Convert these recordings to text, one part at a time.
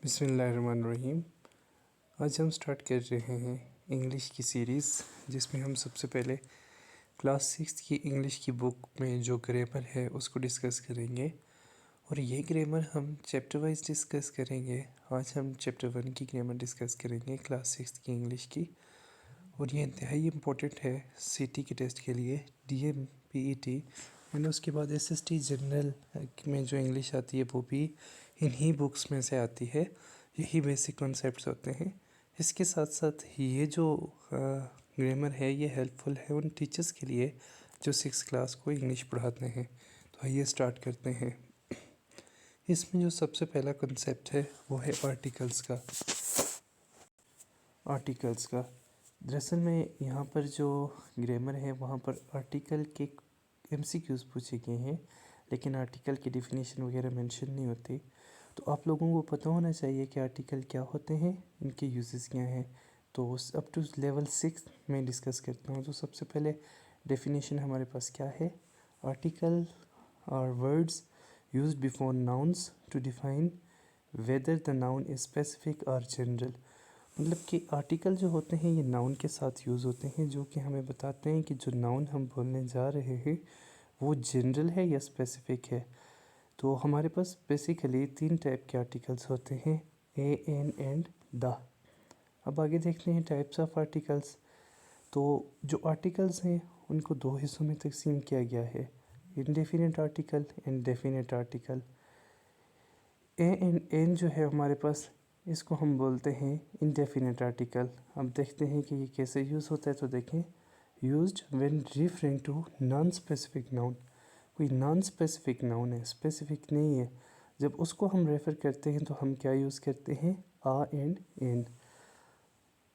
बिस्मिल्लाहिर्रहमानिर्रहीम। आज हम स्टार्ट कर रहे हैं इंग्लिश की सीरीज़, जिसमें हम सबसे पहले क्लास 6 की इंग्लिश की बुक में जो ग्रामर है उसको डिस्कस करेंगे। और ये ग्रामर हम चैप्टर वाइज डिस्कस करेंगे। आज हम चैप्टर 1 की ग्रामर डिस्कस करेंगे क्लास 6 की इंग्लिश की। और ये इंतहाई इम्पोर्टेंट है सीटी के टेस्ट के लिए, DMPET। एंड उसके बाद SST जनरल में जो इंग्लिश आती है वो भी इन्हीं बुक्स में से आती है। यही बेसिक कॉन्सेप्ट्स होते हैं। इसके साथ साथ ये जो ग्रामर है ये हेल्पफुल है उन टीचर्स के लिए जो 6 क्लास को इंग्लिश पढ़ाते हैं। तो आइए स्टार्ट करते हैं। इसमें जो सबसे पहला कॉन्सेप्ट है वो है आर्टिकल्स का। दरअसल में यहाँ पर जो ग्रामर है वहाँ पर आर्टिकल के MCQs पूछे गए हैं, लेकिन आर्टिकल की डिफिनीशन वगैरह मेंशन नहीं होती। तो आप लोगों को पता होना चाहिए कि आर्टिकल क्या होते हैं, इनके यूजेस क्या हैं। तो अप टू लेवल 6 में डिस्कस करता हूँ। तो सबसे पहले डेफिनेशन हमारे पास क्या है। Article are words used before nouns to define whether the noun is specific or general. मतलब कि आर्टिकल जो होते हैं ये नाउन के साथ यूज़ होते हैं, जो कि हमें बताते हैं कि जो नाउन हम बोलने जा रहे हैं वो जनरल है या स्पेसिफिक है। तो हमारे पास बेसिकली 3 टाइप के आर्टिकल्स होते हैं, ए, एन एंड द। अब आगे देखते हैं टाइप्स ऑफ आर्टिकल्स। तो जो आर्टिकल्स हैं उनको 2 हिस्सों में तकसीम किया गया है, indefinite article and definite article. A and an जो है हमारे पास, इसको हम बोलते हैं इंडेफिनिट आर्टिकल। अब देखते हैं कि ये कैसे यूज़ होता है। तो देखें, used when referring to non specific noun. कोई नॉन स्पेसिफिक नाउन है, स्पेसिफिक नहीं है, जब उसको हम रेफ़र करते हैं तो हम क्या यूज़ करते हैं, आ एंड एन।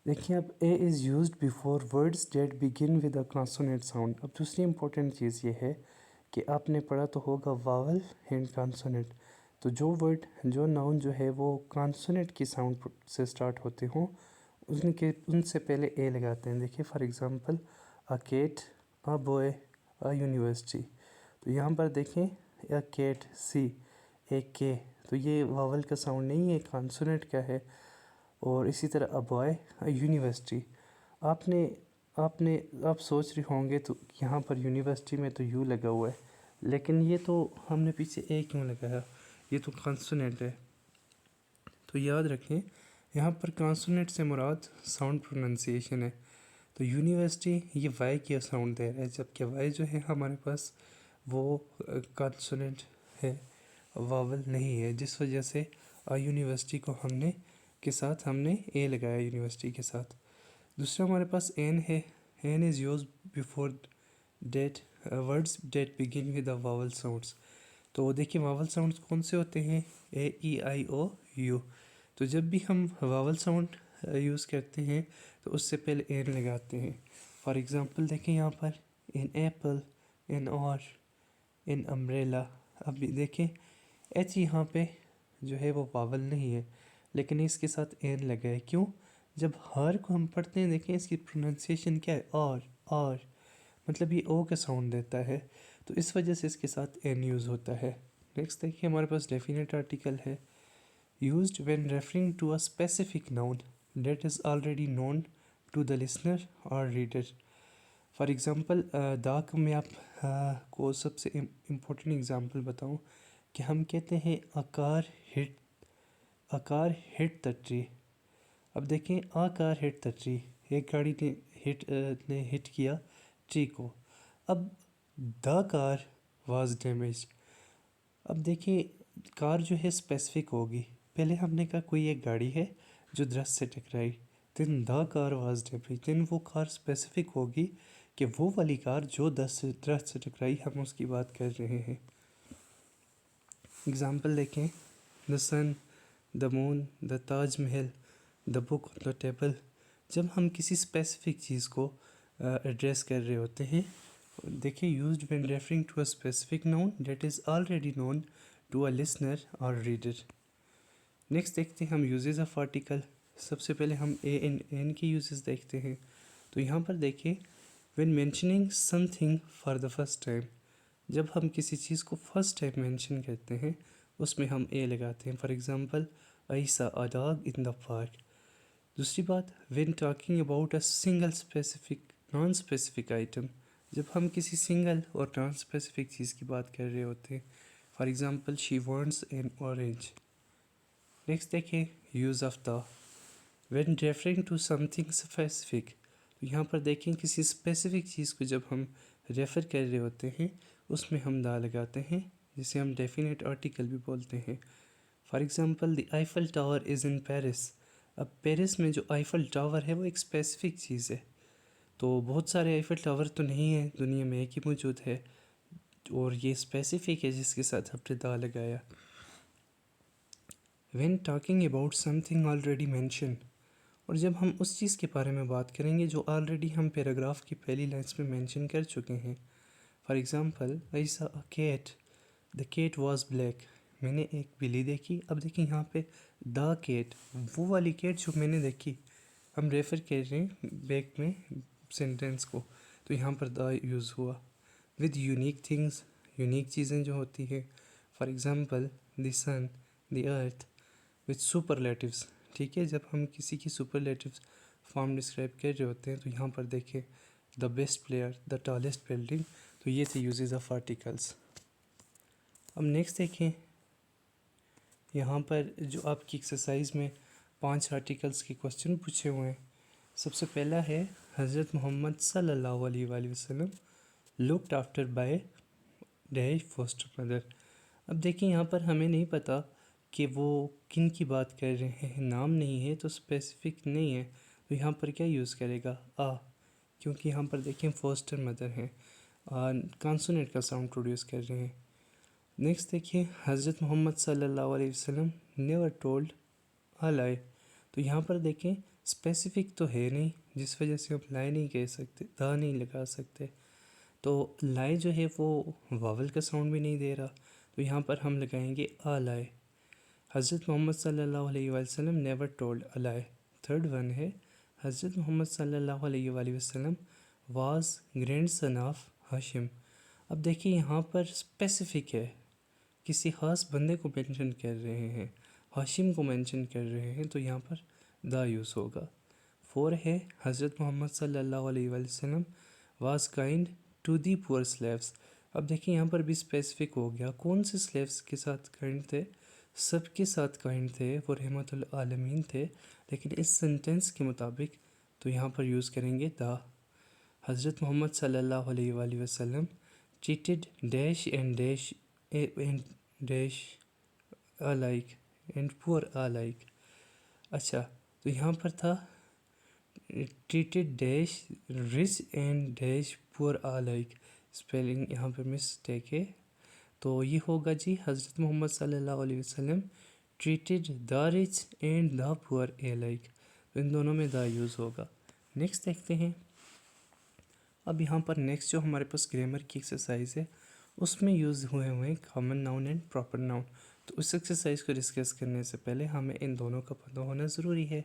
देखिए, अब a is used before words that begin with a consonant sound. अब दूसरी इंपॉर्टेंट चीज़ ये है कि आपने पढ़ा तो होगा वावल एंड कॉन्सोनेंट। तो जो वर्ड, जो नाउन जो है वो कॉन्सोनेंट की साउंड से स्टार्ट होते हों, उनसे पहले ए लगाते हैं। देखिए for example, a cat, a boy, a university. तो यहाँ पर देखें, अ केट, सी, एक के, तो ये वावल का साउंड नहीं है, कॉन्सोनेंट का है। और इसी तरह अ बॉय, अ यूनिवर्सिटी। आपने आपने आप सोच रहे होंगे तो यहाँ पर यूनिवर्सिटी में तो यू लगा हुआ है, लेकिन ये तो हमने पीछे ए क्यों लगाया, ये तो कॉन्सोनेंट है। तो याद रखें, यहाँ पर कॉन्सोनेंट से मुराद साउंड प्रोनाउंसिएशन है। तो यूनिवर्सिटी ये वाई की साउंड दे रहा है, जबकि वाई जो है हमारे पास वो कॉन्सोनेंट है, वावल नहीं है, जिस वजह से यूनिवर्सिटी को हमने ए लगाया यूनिवर्सिटी के साथ। दूसरा हमारे पास एन है। An is use before that words that begin with the vowel sounds. तो देखिए वावल साउंड्स कौन से होते हैं, ए, ई, आई, ओ, यू। तो जब भी हम वावल साउंड यूज़ करते हैं तो उससे पहले एन लगाते हैं। फॉर एग्ज़ाम्पल देखें यहाँ पर, इन एप्पल, इन और, इन अम्ब्रेला। अब देखें, एच यहाँ पे जो है वो वावल नहीं है, लेकिन इसके साथ एन लगा है। क्यों? जब हर को हम पढ़ते हैं, देखें इसकी प्रोनाउंसिएशन क्या है, और मतलब ये ओ का साउंड देता है, तो इस वजह से इसके साथ एन यूज़ होता है। नेक्स्ट देखिए, हमारे पास डेफिनेट आर्टिकल है, used when referring to a specific noun that is already known to the listener or reader. For example, the का मैं आप को सबसे इम्पोर्टेंट एग्ज़ाम्पल बताऊं कि हम कहते हैं अकार हिट द ट्री। अब देखें, आकार हिट द ट्री, एक गाड़ी ने हिट किया ट्री को। अब द कार वाज डैमेज। अब देखिए, कार जो है स्पेसिफिक होगी। पहले हमने कहा कोई एक गाड़ी है जो दरख्त से टकराई, then the car was damage, then वो कार स्पेसिफिक होगी कि वो वाली कार जो दरख्त से टकराई, हम उसकी बात कर रहे हैं। एग्ज़ाम्पल देखें, the sun, the moon, the Taj Mahal, the book on the table. जब हम किसी स्पेसिफिक चीज़ को एड्रेस कर रहे होते हैं, देखिए, used when referring to a specific noun that is already known to a listener or reader. Next देखते हैं हम यूजेस ऑफ आर्टिकल। सबसे पहले हम ए एंड एन के यूजेस देखते हैं। तो यहाँ पर देखिए, when mentioning something for the first time, जब हम किसी चीज़ को फर्स्ट टाइम मेंशन करते हैं उसमें हम ए लगाते हैं। For example I saw a dog in the park. दूसरी बात, when talking about a single specific non specific item, जब हम किसी सिंगल और नॉन स्पेसिफिक चीज़ की बात कर रहे होते हैं। For example she wants an orange. Next देखें use of the, when referring to something specific, तो यहाँ पर देखें किसी स्पेसिफिक चीज़ को जब हम रेफ़र कर रहे होते हैं उसमें हम दा लगाते हैं, जिसे हम डेफिनेट आर्टिकल भी बोलते हैं। For example the Eiffel tower is in Paris. अब पेरिस में जो आईफल टावर है वो एक स्पेसिफिक चीज़ है, तो बहुत सारे आईफल टावर तो नहीं है दुनिया में, एक ही मौजूद है और ये स्पेसिफिक है जिसके साथ हमने दा लगाया। When talking about something already mention, और जब हम उस चीज़ के बारे में बात करेंगे जो ऑलरेडी हम पैराग्राफ की पहली लाइन्स में मेंशन कर चुके हैं। For example I saw a cat, the cat was black. मैंने एक बिल्ली देखी। अब देखिए यहाँ पे द कैट, वो वाली कैट जो मैंने देखी, हम रेफ़र कर रहे हैं बैक में सेंटेंस को, तो यहाँ पर द यूज़ हुआ। विद यूनिक थिंग्स, यूनिक चीज़ें जो होती हैं। For example the sun, the earth. With superlatives, ठीक है, जब हम किसी की सुपरलेटिव्स फॉर्म डिस्क्राइब कर रहे होते हैं तो यहाँ पर देखें the best player, the tallest building, तो ये थे यूजेस ऑफ आर्टिकल्स। अब नेक्स्ट देखें, यहाँ पर जो आपकी एक्सरसाइज में 5 आर्टिकल्स के क्वेश्चन पूछे हुए हैं। सबसे पहला है हज़रत मोहम्मद सल्लल्लाहु अलैहि वसल्लम looked after by dash foster mother. अब देखिए यहाँ पर हमें नहीं पता कि वो किन की बात कर रहे हैं, नाम नहीं है तो स्पेसिफिक नहीं है, तो यहाँ पर क्या यूज़ करेगा आ, क्योंकि यहाँ पर देखें फॉस्टर मदर हैं, कॉन्सोनेंट का साउंड प्रोड्यूस कर रहे हैं। नेक्स्ट देखिए हज़रत मोहम्मद सल्लल्लाहु अलैहि वसल्लम नेवर टोल्ड अ लाई, तो यहाँ पर देखें स्पेसिफिक तो है नहीं, जिस वजह से हम लाई नहीं कह सकते, दा नहीं लगा सकते, तो लाई जो है वो वावल का साउंड भी नहीं दे रहा, तो यहाँ पर हम लगाएंगे आ लाई। हज़रत मोहम्मद सल्लल्लाहु अलैहि वसल्लम नेवर टोल्ड अ लाई। थर्ड वन है हज़रत मोहम्मद सल्लल्लाहु अलैहि वसल्लम वाज ग्रैंडसन ऑफ हाशिम। अब देखिए यहाँ पर स्पेसिफिक है, किसी ख़ास बंदे को मेंशन कर रहे हैं, हाशिम को मेंशन कर रहे हैं, तो यहाँ पर दा यूज़ होगा। 4 है हज़रत मोहम्मद सल्लल्लाहु अलैहि वसल्लम was kind to the poor slaves. अब देखिए यहाँ पर भी स्पेसिफिक हो गया, कौन से स्लेव्स के साथ काइंड थे, सबके साथ काइंड थे, वो रहमतुल आलमीन थे, लेकिन इस सेंटेंस के मुताबिक तो यहाँ पर यूज़ करेंगे दा। हज़रत मोहम्मद सल्लल्लाहु अलैहि वसल्लम treated dash and dash alike and poor alike. अच्छा, तो यहाँ पर था treated dash rich and dash poor alike, spelling यहाँ पर मिस्टेक है, तो ये होगा जी हज़रत मोहम्मद सल्लल्लाहु अलैहि वसल्लम treated the rich and the poor alike, तो इन दोनों में द यूज़ होगा। नेक्स्ट देखते हैं। अब यहाँ पर नेक्स्ट जो हमारे पास ग्रामर की एक्सरसाइज है उसमें यूज़ हुए हैं common noun and proper noun. तो उस एक्सरसाइज को डिस्कस करने से पहले हमें इन दोनों का पता होना ज़रूरी है।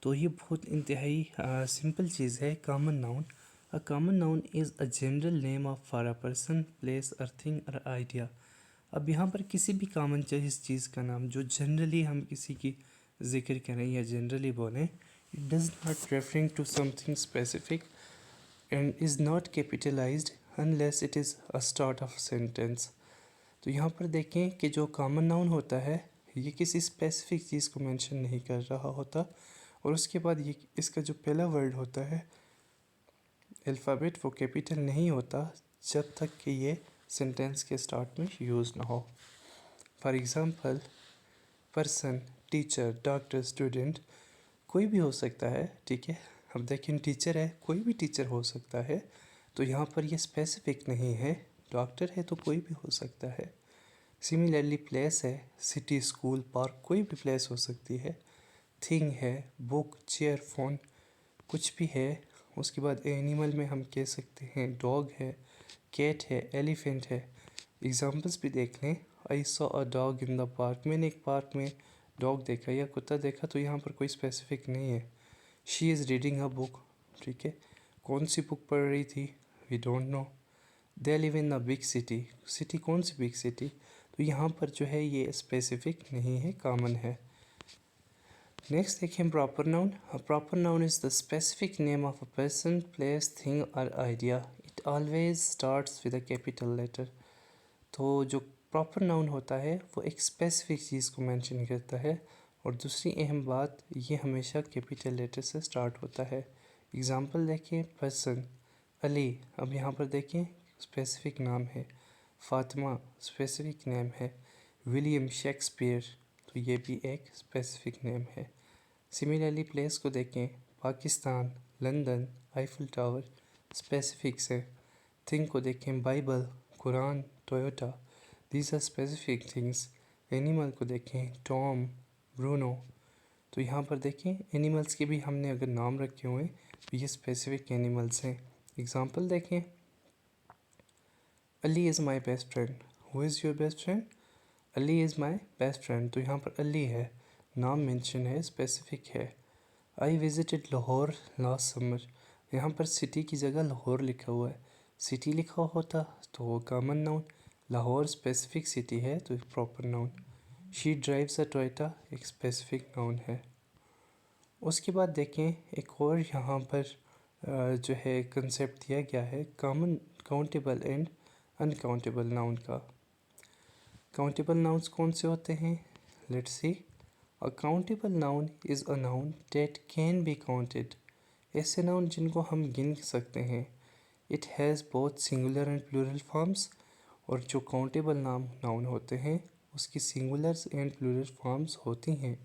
तो ये बहुत इंतहाई सिंपल चीज़ है। Common noun, a common noun is a general name of for a person, place और थिंग और आइडिया। अब यहाँ पर किसी भी कॉमन चीज़ का नाम जो जनरली हम किसी की जिक्र करें या जनरली बोलें, it does not referring to something specific and is not capitalized unless it is a start of sentence। तो यहाँ पर देखें कि जो कॉमन नाउन होता है ये किसी स्पेसिफिक चीज़ को मेंशन नहीं कर रहा होता, और उसके बाद ये इसका जो पहला वर्ड होता है अल्फ़ाबेट वो कैपिटल नहीं होता जब तक कि ये सेंटेंस के स्टार्ट में यूज़ ना हो। For example person, teacher, doctor, student, कोई भी हो सकता है, ठीक है। अब देखें टीचर है, कोई भी टीचर हो सकता है, तो यहाँ पर ये स्पेसिफिक नहीं है। डॉक्टर है तो कोई भी हो सकता है। सिमिलरली प्लेस है, सिटी, स्कूल, पार्क, कोई भी प्लेस हो सकती है। थिंग है, बुक, चेयर, फ़ोन, कुछ भी है। उसके बाद एनिमल में हम कह सकते हैं डॉग है, कैट है, एलिफेंट है। एग्जांपल्स भी देख लें। I saw a dog in the park, मैंने एक पार्क में डॉग देखा या कुत्ता देखा, तो यहाँ पर कोई स्पेसिफिक नहीं है। She is reading a book, ठीक है, कौन सी बुक पढ़ रही थी, we don't know. They live in a big city, city कौन सी बिग सिटी, तो यहाँ पर जो है ये स्पेसिफिक नहीं है, कॉमन है। नेक्स्ट देखें proper noun. Proper noun is the specific name of a person, place, thing और idea. It always starts with a capital letter. तो जो प्रॉपर नाउन होता है वो एक स्पेसिफिक चीज़ को मेंशन करता है, और दूसरी अहम बात, ये हमेशा कैपिटल लेटर से स्टार्ट होता है। एग्ज़ाम्पल देखें, पर्सन अली, अब यहाँ पर देखें स्पेसिफिक नाम है। फातिमा स्पेसिफिक नेम है। विलियम शेक्सपियर, तो ये भी एक स्पेसिफिक नेम है। सिमिलरली प्लेस को देखें, Pakistan, London, Eiffel tower specifics है। थिंग को देखें, Bible, Quran, Toyota, these are specific things. Animal को देखें, टॉम, ब्रूनो, तो यहाँ पर देखें एनिमल्स के भी हमने अगर नाम रखे हुए हैं तो ये स्पेसिफिक एनिमल्स हैं। एग्ज़ाम्पल देखें, Ali is my best friend. Who is your best friend? Ali is my best friend, तो यहाँ पर अली है, नाम मेंशन है, स्पेसिफिक है। I visited Lahore last summer, यहाँ पर सिटी की जगह लाहौर लिखा हुआ है, सिटी लिखा होता तो वो common noun, Lahore specific city है तो proper noun. She drives a Toyota एक स्पेसिफिक नाउन है। उसके बाद देखें एक और यहाँ पर जो है कंसेप्ट दिया गया है common countable and uncountable noun का। काउंटेबल नाउन्स कौन से होते हैं? Let's see. A countable noun is a noun that can be counted, ऐसे नाउन जिनको हम गिन सकते हैं। It has both singular and plural forms, और जो काउंटेबल नाउन होते हैं उसकी सिंगुलर्स एंड प्लूरल फॉर्म्स होती हैं।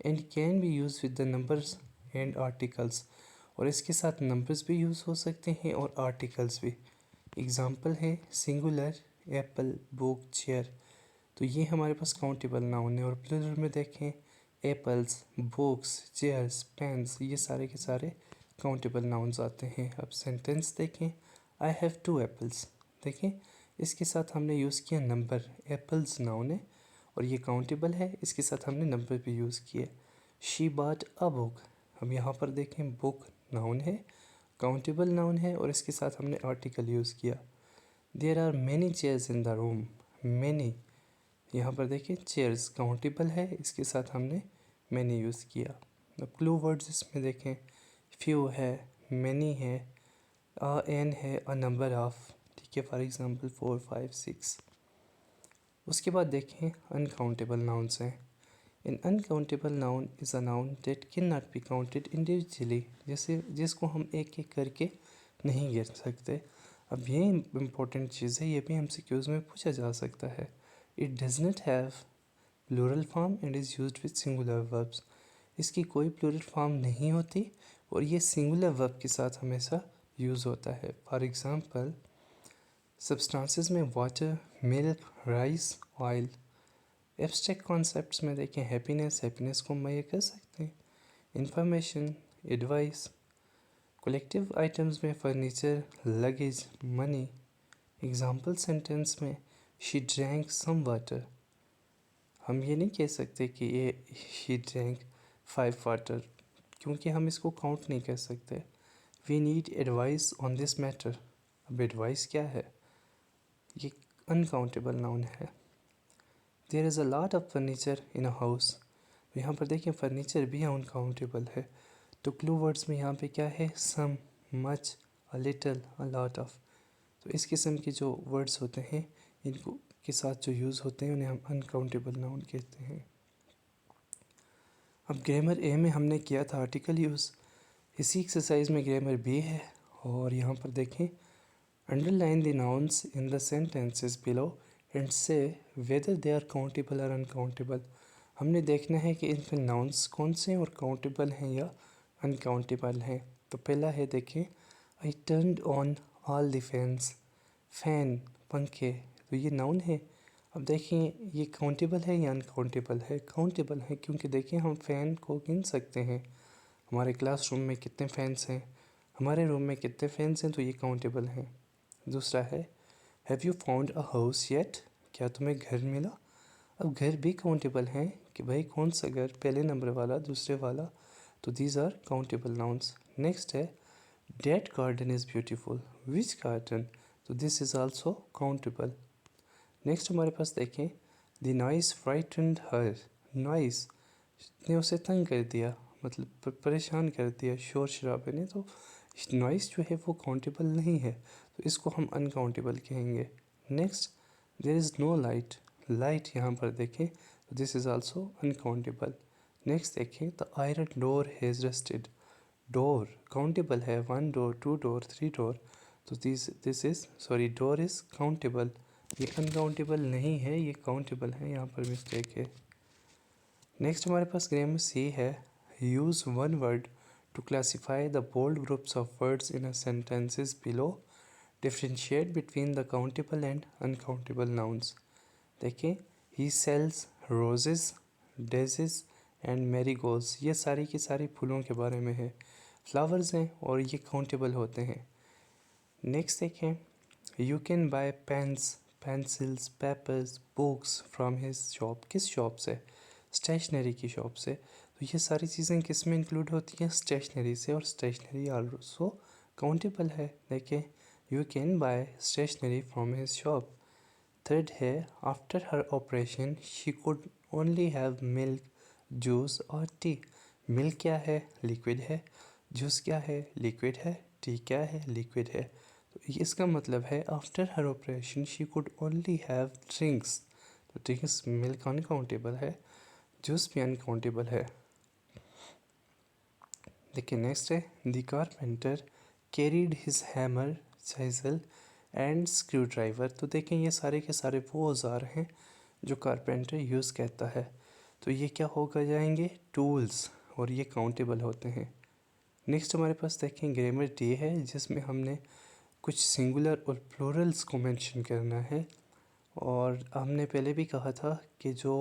And can be use with the numbers and articles, और इसके साथ नंबर्स भी यूज़ हो सकते हैं और आर्टिकल्स भी। एग्ज़ाम्पल है सिंगुलर एप्पल, बुक, चेयर, तो ये हमारे पास काउंटेबल नाउन है। और प्लूरल में देखें एप्पल्स, बुक्स, चेयर्स, पेन्स, ये सारे के सारे काउंटेबल नाउन्स आते हैं। अब सेंटेंस देखें, आई हैव 2 एप्पल्स, देखें इसके साथ हमने यूज़ किया नंबर, एप्पल्स नाउन है और ये काउंटेबल है, इसके साथ हमने नंबर भी यूज़ किए। शी बॉट अ बुक, अब यहाँ पर देखें बुक नाउन है, काउंटेबल नाउन है और इसके साथ हमने आर्टिकल यूज़ किया। There are many chairs in the room, many, यहाँ पर देखिए चेयर्स काउंटेबल है, इसके साथ हमने मैनी यूज़ किया। अब क्लू वर्ड्स इसमें देखें, फ्यू है, मैनी है, एन है, अ नंबर ऑफ, ठीक है, फॉर एग्जांपल 4, 5, 6। उसके बाद देखें अनकाउंटेबल नाउन्स हैं। N uncountable noun is a noun that can not be counted individually, जैसे जिसको हम एक एक करके नहीं गिन सकते। अब ये इम्पोर्टेंट चीज़ है, ये भी एमसीक्यूज़ में पूछा जा सकता है। It does not have plural form and is used with singular verbs, इसकी कोई प्लूरल फॉर्म नहीं होती और ये सिंगुलर वर्ब के साथ हमेशा यूज़ होता है। फॉर एग्ज़ाम्पल सब्सटेंसेस में water, milk, rice, oil. Abstract concepts में देखें हैप्पीनेस, हैप्पीनेस को मेजर कर सकते हैं। Information, advice. कलेक्टिव आइटम्स में furniture, luggage, money. Example sentence में शी ड्रैंक सम वाटर, हम ये नहीं कह सकते कि ये शी ड्रैंक 5 वाटर, क्योंकि हम इसको काउंट नहीं कर सकते। We need advice on this matter, अब एडवाइस क्या है? ये अनकाउंटेबल नाउन है। There is a lot of furniture in a house, तो यहाँ पर देखिए फर्नीचर भी अनकाउंटेबल है। तो क्लू वर्ड्स में यहाँ पे क्या है? Some, much, a little, a lot of. तो इस किस्म के जो वर्ड्स होते हैं इनको के साथ जो यूज़ होते हैं उन्हें हम अनकाउंटेबल नाउन कहते हैं। अब ग्रामर ए में हमने किया था आर्टिकल यूज़, इसी एक्सरसाइज में ग्रामर बी है और यहाँ पर देखें underline the nouns in the sentences below and से वेदर दे आर काउंटेबल और अनकाउंटेबल। हमने देखना है कि इनमें नाउन्स कौन से हैं और काउंटेबल हैं या अनकाउंटेबल हैं। तो पहला है देखें I turned on all the fans, fan, पंखे, तो ये नाउन है। अब देखें ये काउंटेबल है या अनकाउंटेबल है? काउंटेबल है, क्योंकि देखें हम फ़ैन को गिन सकते हैं। हमारे क्लासरूम में कितने फ़ैन्स हैं, हमारे रूम में कितने फ़ैन्स हैं, तो ये काउंटेबल हैं। दूसरा है have you found a house yet, क्या तुम्हें घर मिला? अब घर भी काउंटेबल हैं कि भाई कौन सा घर, पहले नंबर वाला, दूसरे वाला, तो these are countable nouns. Next है that garden is beautiful, which garden, तो this is also countable. Next हमारे पास देखें, the noise frightened her, noise ने उसे तंग कर दिया, मतलब परेशान कर दिया शोर शराबे ने, तो नॉइस जो है वो काउंटेबल नहीं है, तो इसको हम अनकाउंटेबल कहेंगे। Next, there is no light, light यहाँ पर देखें तो this is also uncountable. Next देखें, the iron door has rusted, door countable है, 1 डोर 2 डोर 3 डोर, तो this is sorry door is countable, ये अनकाउंटेबल नहीं है, ये काउंटेबल है, यहाँ पर मिस्टेक है। नेक्स्ट हमारे पास ग्रामर सी है, use one word to classify the bold groups of words in a sentences below, differentiate between the countable and uncountable nouns. देखिए, he sells roses, daisies and marigolds, ये सारी की सारी फूलों के बारे में है, फ्लावर्स हैं और ये काउंटेबल होते हैं। नेक्स्ट देखें, you can buy pens, pencils, papers, books from his shop, किस शॉप से, स्टेशनरी की शॉप से, तो ये सारी चीज़ें किस में इंक्लूड होती हैं, स्टेशनरी से, और स्टेशनरी आल्सो काउंटेबल है। देखें, you can buy stationery from his shop. Third है, after her operation she could only have milk, juice और टी। मिल्क क्या है, लिक्विड है, जूस क्या है, लिक्विड है, टी क्या है, लिक्विड है, तो इसका मतलब है after her operation she could only have drinks, तो ड्रिंक्स मिल्क अनकाउंटेबल है, जूस भी अनकाउंटेबल है। देखिए नेक्स्ट है, the carpenter carried his hammer, chisel and screwdriver, तो देखें ये सारे के सारे वो औजार हैं जो कारपेंटर यूज़ करता है, तो ये क्या होकर जाएंगे, टूल्स, और ये काउंटेबल होते हैं। नेक्स्ट हमारे पास देखें ग्रामर डी है, जिसमें हमने कुछ सिंगुलर और प्लूरल्स को मेंशन करना है, और हमने पहले भी कहा था कि जो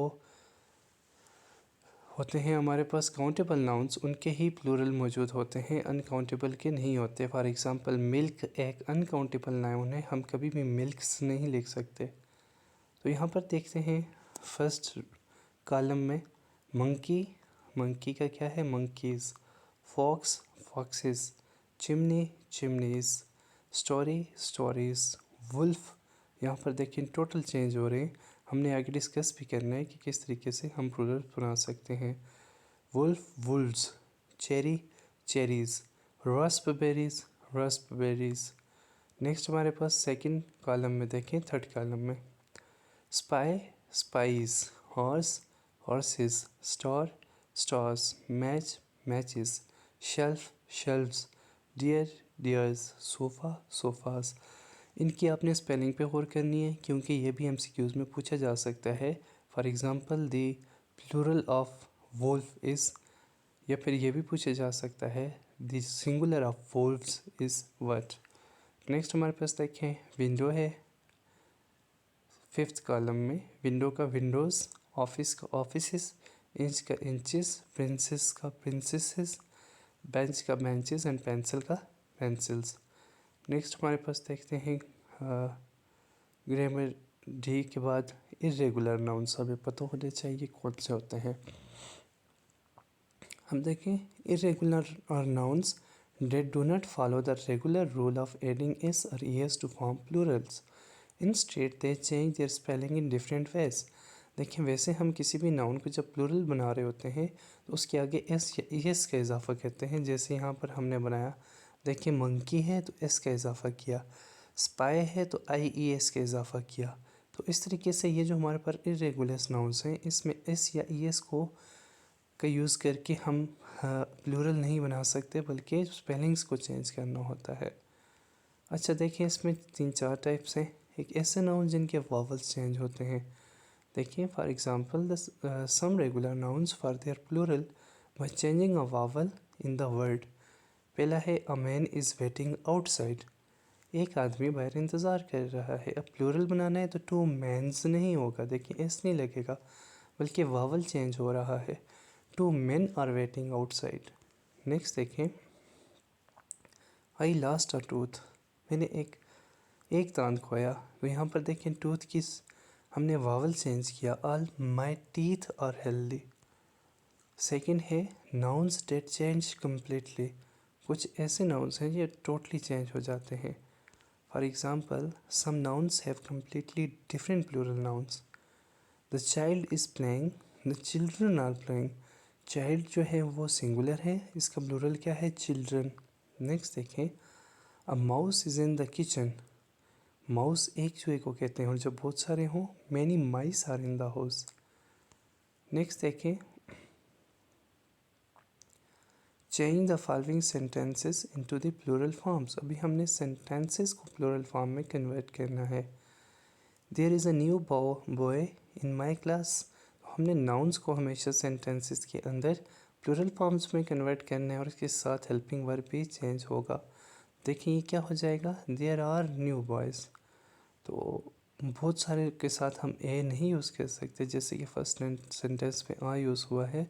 होते हैं हमारे पास काउंटेबल नाउन्स, उनके ही प्लूरल मौजूद होते हैं, अनकाउंटेबल के नहीं होते। फॉर एग्जांपल मिल्क एक अनकाउंटेबल नाउन है, हम कभी भी मिल्क्स नहीं लिख सकते। तो यहाँ पर देखते हैं फर्स्ट कॉलम में, मंकी, मंकी का क्या है, monkeys, fox, foxes, chimney, chimneys, story, stories, wolf, यहाँ पर देखिए टोटल चेंज हो रहे हैं, हमने आगे डिस्कस भी करना है कि किस तरीके से हम प्लूरल बना सकते हैं। Wolf, wolves, cherry, cherries, raspberries, raspberries. Next हमारे पास सेकंड कॉलम में देखें, थर्ड कॉलम में, spy, spies, horse, horses, star, stars, match, matches, shelf, shelfs, deer, deers, sofa, sofas. इनकी आपने स्पेलिंग पे गौर करनी है, क्योंकि ये भी एमसीक्यूज़ में पूछा जा सकता है। For example, the plural of wolf is, या फिर ये भी पूछा जा सकता है the singular of wolves is what. Next हमारे पास देखें, विंडो है फिफ्थ कॉलम में, विंडो का विंडोज़, ऑफिस का ऑफिसेस, इंच का इंचेस, प्रिंसेस का प्रिंसेसेस, बेंच का बेंचेस एंड पेंसिल का पेंसिल्स। नेक्स्ट हमारे पास देखते हैं ग्रामर डी के बाद इरेगुलर नाउन्स, हमें पता होने चाहिए कौन से होते हैं। हम देखें, irregular are nouns that do not follow the regular rule of adding s or es to form plurals. Instead, they change their spelling in different ways. देखिए, वैसे हम किसी भी नाउन को जब प्लूरल बना रहे होते हैं तो उसके आगे एस या एस का इजाफा करते हैं, जैसे यहाँ पर हमने बनाया, देखिए मंकी है तो एस का इजाफा किया, स्पाई है तो आई ई एस का इजाफा किया। तो इस तरीके से ये जो हमारे पर इरेगुलर नाउन्स हैं, इसमें एस या ई एस का यूज़ करके हम प्लूरल नहीं बना सकते, बल्कि स्पेलिंग्स को चेंज करना होता है। अच्छा देखिए, इसमें 3-4 टाइप्स हैं। एक ऐसे नाउन जिनके वावल्स चेंज होते हैं, देखिए for example the some regular nouns for their plural by changing a vowel in the word. पहला है, a man is waiting outside, एक आदमी बाहर इंतज़ार कर रहा है। अब प्लूरल बनाना है तो 2 मैन्स नहीं होगा, देखिए एस नहीं लगेगा, बल्कि वावल चेंज हो रहा है, 2 men are waiting outside. Next देखें, आई लास्ट अ टूथ, मैंने एक दांत खोया, तो यहाँ पर देखें टूथ की हमने वावल चेंज किया, all my teeth are healthy. Second है, नाउन्स डेट चेंज कम्प्लीटली, कुछ ऐसे नाउन्स हैं ये टोटली चेंज हो जाते हैं। For example, some nouns have completely different plural nouns. The child is playing, the children are playing. Child जो है वो सिंगुलर है, इसका प्लूरल क्या है? चिल्ड्रन. नेक्स्ट देखें, a mouse is in the kitchen. Mouse एक चूहे को कहते हैं और जब बहुत सारे हों, many mice are in the house. Next देखें, change the following sentences into the plural forms. अभी हमने सेंटेंसेस को प्लूरल फॉर्म में कन्वर्ट करना है. There is a new boy in my class. हमने नाउन्स को हमेशा सेंटेंसेस के अंदर प्लूरल फॉर्म्स में कन्वर्ट करना है और इसके साथ हेल्पिंग वर्ब भी चेंज होगा. देखिए ये क्या हो जाएगा? There are new boys. तो बहुत सारे के साथ हम ए नहीं यूज़ कर सकते, जैसे कि फर्स्ट सेंटेंस में आ यूज़ हुआ है,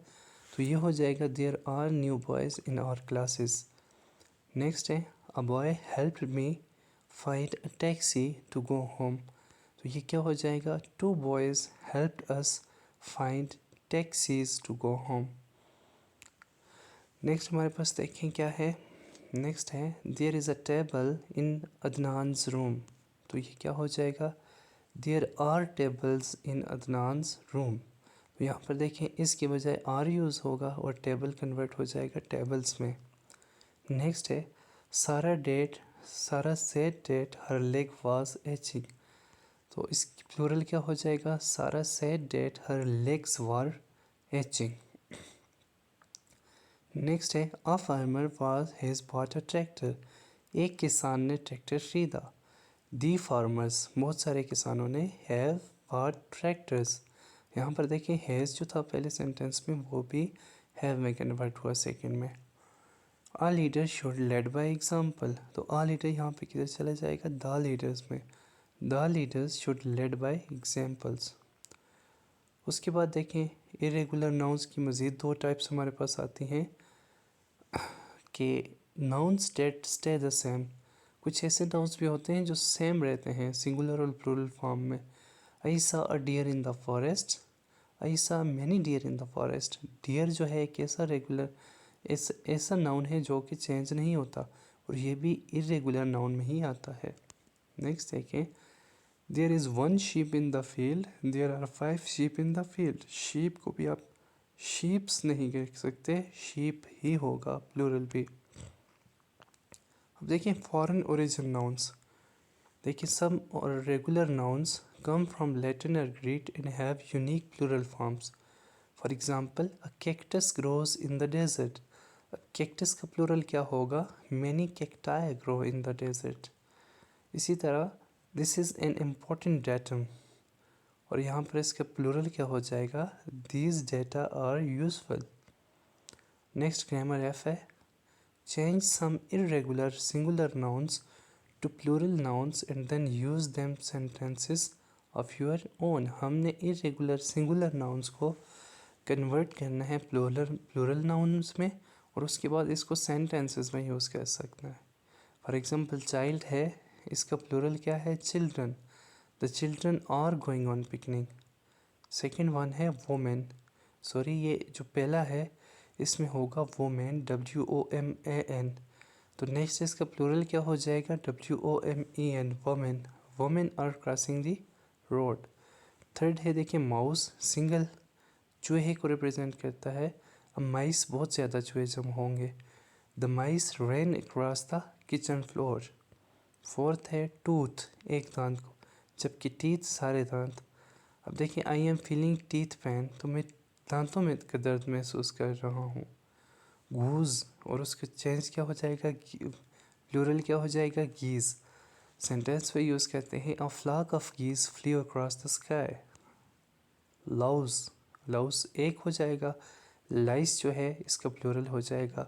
तो ये हो जाएगा there are new boys in our classes. Next है, a boy helped me find a taxi to go home. तो ये क्या हो जाएगा? Two boys helped us find taxis to go home. Next हमारे पास देखें क्या है. नेक्स्ट है, there is a table in Adnan's room. तो ये क्या हो जाएगा? There are tables in Adnan's room. तो यहाँ पर देखें, इसके बजाय आर यूज़ होगा और टेबल कन्वर्ट हो जाएगा टेबल्स में. नेक्स्ट है, Sarah said that her leg was aching. तो इसकी प्लूरल क्या हो जाएगा? Sarah said that her legs were aching. Next है, a farmer was has bought a tractor. एक किसान ने ट्रैक्टर खरीदा. दी फार्मर्स, बहुत सारे किसानों ने, हैव बॉट ट्रैक्टर्स. यहाँ पर देखिए हैज़ जो था पहले सेंटेंस में वो भी हैव में कन्वर्ट हुआ सेकंड में. A leader should led by example. तो आ लीडर यहाँ पे किधर चला जाएगा? द लीडर्स में. The leaders should led by examples. उसके बाद देखें, इरेगुलर नाउन्स की मज़ीद दो टाइप्स हमारे पास आती हैं कि nouns that stay the same. कुछ ऐसे नाउन्स भी होते हैं जो सेम रहते हैं सिंगुलर और प्लूरल फॉर्म में. I saw a deer in the forest. I saw many deer in the forest. Deer जो है एक ऐसा रेगुलर ऐसा नाउन है जो कि चेंज नहीं होता और ये भी इरेगुलर नाउन में ही आता है. नेक्स्ट देखें, there is one sheep in the field, there are 5 sheep in the field. Sheep को भी आप शीप्स नहीं कह सकते, शीप ही होगा प्लूरल भी. अब देखिए फॉरेन ओरिजिन नाउन्स. देखिए सम और regular nouns come from Latin or Greek and have unique plural forms. For example, a cactus grows in the desert. Cactus का plural क्या होगा? Many cacti grow in the desert. इसी तरह this is an important datum. और यहाँ पर इसका plural क्या हो जाएगा? These data are useful. Next grammar F है, change some irregular singular nouns to plural nouns and then use them sentences of your own. हमने इरेगुलर सिंगुलर नाउन्स को कन्वर्ट करना है प्लूरल नाउन्स में और उसके बाद इसको सेंटेंसेस में यूज़ कर सकना है. फॉर एग्जांपल चाइल्ड है, इसका प्लूरल क्या है? Children. The children are going on picnic. Second one है वोमेन. सॉरी, ये जो पहला है इसमें होगा वोमेन, WOMAN. तो नेक्स्ट इसका प्लूरल क्या हो जाएगा? WOMEN, women. Women are crossing the road. Third है देखिए माउस, सिंगल चूहे को रिप्रेजेंट करता है. अब माइस बहुत ज़्यादा चूहे जम होंगे. The mice ran across the kitchen floor. Fourth है टूथ, एक दांत को, जबकि टीथ सारे दांत. अब देखिए I am feeling teeth pain, तो मैं दांतों में का दर्द महसूस कर रहा हूँ. गूज, और उसका चेंज क्या हो जाएगा? प्लूरल क्या हो जाएगा? गीज. सेंटेंस पे यूज़ करते हैं, a flock of geese flew across the sky. Louse, louse एक हो जाएगा. लाइस जो है इसका प्लूरल हो जाएगा.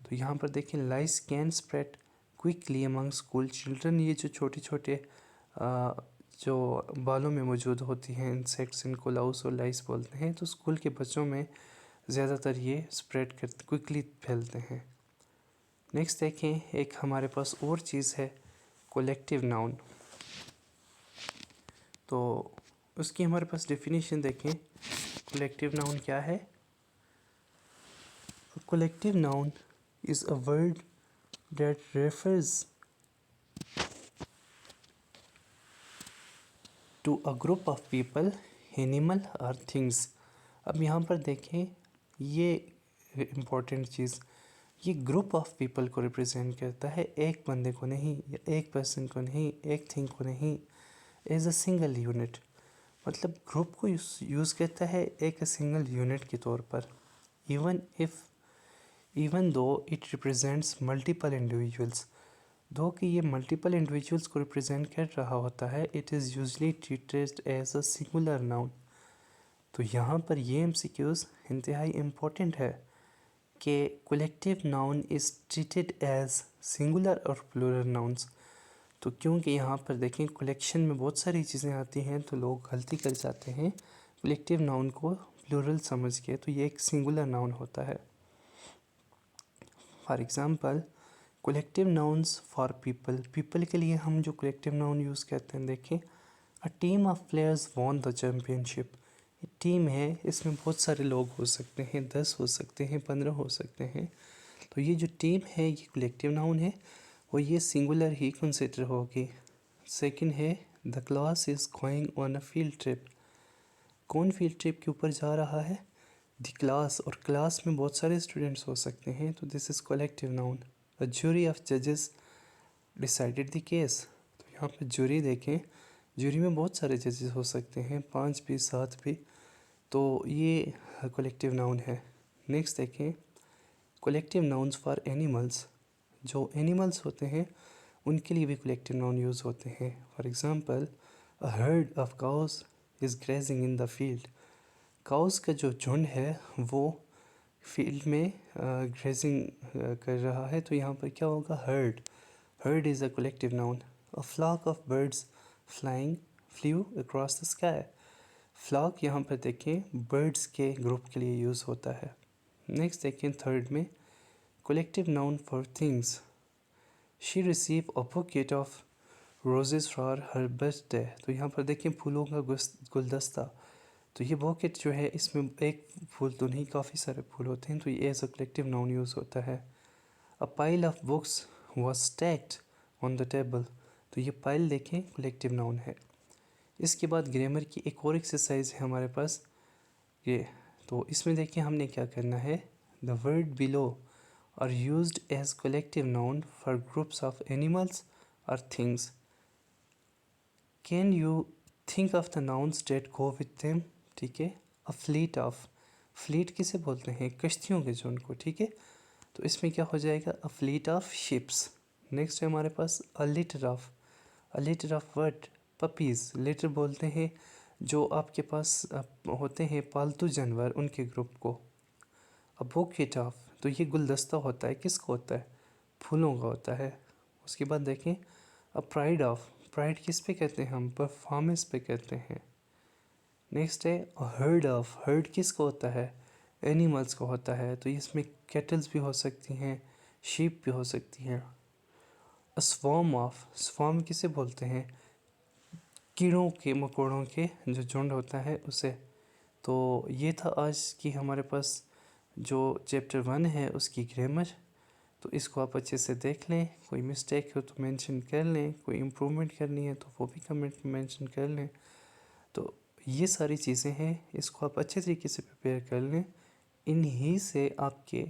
तो यहाँ पर देखें, lice can spread quickly among school children. ये जो छोटे छोटे जो बालों में मौजूद होती हैं इंसेक्ट्स, इनको लाउस और लाइस बोलते हैं. तो स्कूल के बच्चों में ज़्यादातर ये स्प्रेड करते, क्विकली फैलते हैं. नेक्स्ट देखें, एक हमारे पास और चीज़ है कोलेक्टिव नाउन. तो उसकी हमारे पास डेफिनेशन देखें. कोलेक्टिव नाउन क्या है? Collective noun is a word that refers to a group of people, animal और थिंग्स। अब यहाँ पर देखें, ये इम्पोर्टेंट चीज़, ये ग्रुप ऑफ पीपल को रिप्रेजेंट करता है, एक बंदे को नहीं, या एक पर्सन को नहीं, एक थिंग को नहीं, एज अ सिंगल यूनिट। मतलब ग्रुप को यूज़ करता है एक सिंगल यूनिट के तौर पर, even though it represents multiple individuals. दो कि ये मल्टीपल इंडिविजुअल्स को रिप्रेजेंट कर रहा होता है, it is usually treated as a singular noun. तो यहाँ पर ये एमसीक्यूज इंतहाई इम्पोर्टेंट है कि collective noun is treated as singular और प्लूरल नाउन्स। तो क्योंकि यहाँ पर देखें कलेक्शन में बहुत सारी चीज़ें आती हैं, तो लोग गलती कर जाते हैं कलेक्टिव नाउन को प्लूरल समझ के, तो ये एक सिंगुलर नाउन होता है। For example, collective nouns for people, people के लिए हम जो कलेक्टिव नाउन यूज़ करते हैं, देखें, a team of players won the championship. Team है, इसमें बहुत सारे लोग हो सकते हैं, 10 हो सकते हैं, 15 हो सकते हैं। तो ये जो टीम है ये कलेक्टिव नाउन है और ये सिंगुलर ही कंसिडर होगी। सेकंड है, the class is going on a field trip. कौन फील्ड ट्रिप के ऊपर जा रहा है? द क्लास, और क्लास में बहुत सारे स्टूडेंट्स हो सकते हैं, तो this is collective noun. A jury of जजेस डिसाइडेड द केस। तो यहाँ पर ज्यूरी देखें, ज्यूरी में बहुत सारे जजेस हो सकते हैं, 5 भी 7 भी, तो ये कलेक्टिव नाउन है। नेक्स्ट देखें, कलेक्टिव नाउन्स फॉर एनिमल्स, जो एनिमल्स होते हैं उनके लिए भी कलेक्टिव नाउन यूज़ होते हैं। For example, a herd of cows is grazing in the field. Cows का जो झुंड है वो फील्ड में ग्रेजिंग कर रहा है, तो यहाँ पर क्या होगा? Herd. Herd is a collective noun. A flock of birds flying flew across the sky. Flock यहाँ पर देखें बर्ड्स के ग्रुप के लिए यूज़ होता है। नेक्स्ट देखें, थर्ड में collective noun for things. She receive a bouquet of roses for her birthday. तो यहाँ पर देखें फूलों का गुलदस्ता, तो ये बुकेट जो है इसमें एक फूल तो नहीं, काफ़ी सारे फूल होते हैं, तो ये as a collective noun use होता है। A pile of books was stacked on the table. तो ये पाइल देखें कलेक्टिव नाउन है। इसके बाद ग्रामर की एक और एक्सरसाइज है हमारे पास ये, तो इसमें देखिए हमने क्या करना है, the word below are used as collective noun for groups of animals और things. Can you think of the nouns that go with them. ठीक है, अ फ्लीट ऑफ, फ्लीट किसे बोलते हैं? कश्तियों के झुंड को। ठीक है, तो इसमें क्या हो जाएगा? A fleet of ships. Next है हमारे पास a litter of, a litter of what? Puppies. Litter बोलते हैं जो आपके पास होते हैं पालतू जानवर, उनके ग्रुप को। अ बुकेट ऑफ, तो ये गुलदस्ता होता है, किसको होता है? फूलों का होता है। उसके बाद देखें अ प्राइड ऑफ, प्राइड किस पे कहते हैं हम? परफॉर्मेंस पे कहते हैं। नेक्स्ट है अ हर्ड ऑफ, हर्ड किसको होता है? एनिमल्स को होता है, तो इसमें कैटल्स भी हो सकती हैं, शीप भी हो सकती हैं। अ स्वॉर्म ऑफ, स्वॉर्म किसे बोलते हैं? कीड़ों के मकोड़ों के जो झुंड होता है उसे। तो ये था आज की हमारे पास जो चैप्टर 1 है उसकी ग्रामर। तो इसको आप अच्छे से देख लें, कोई मिस्टेक हो तो मेंशन कर लें, कोई इम्प्रूवमेंट करनी है तो वो भी कमेंट में मेंशन कर लें। तो ये सारी चीज़ें हैं, इसको आप अच्छे तरीके से प्रिपेयर कर लें। इन्हीं से आपके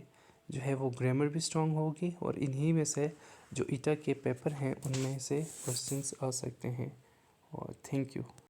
जो है वो ग्रामर भी स्ट्रॉन्ग होगी और इन्हीं में से जो ईटा के पेपर हैं उनमें से क्वेश्चंस आ सकते हैं। और थैंक यू।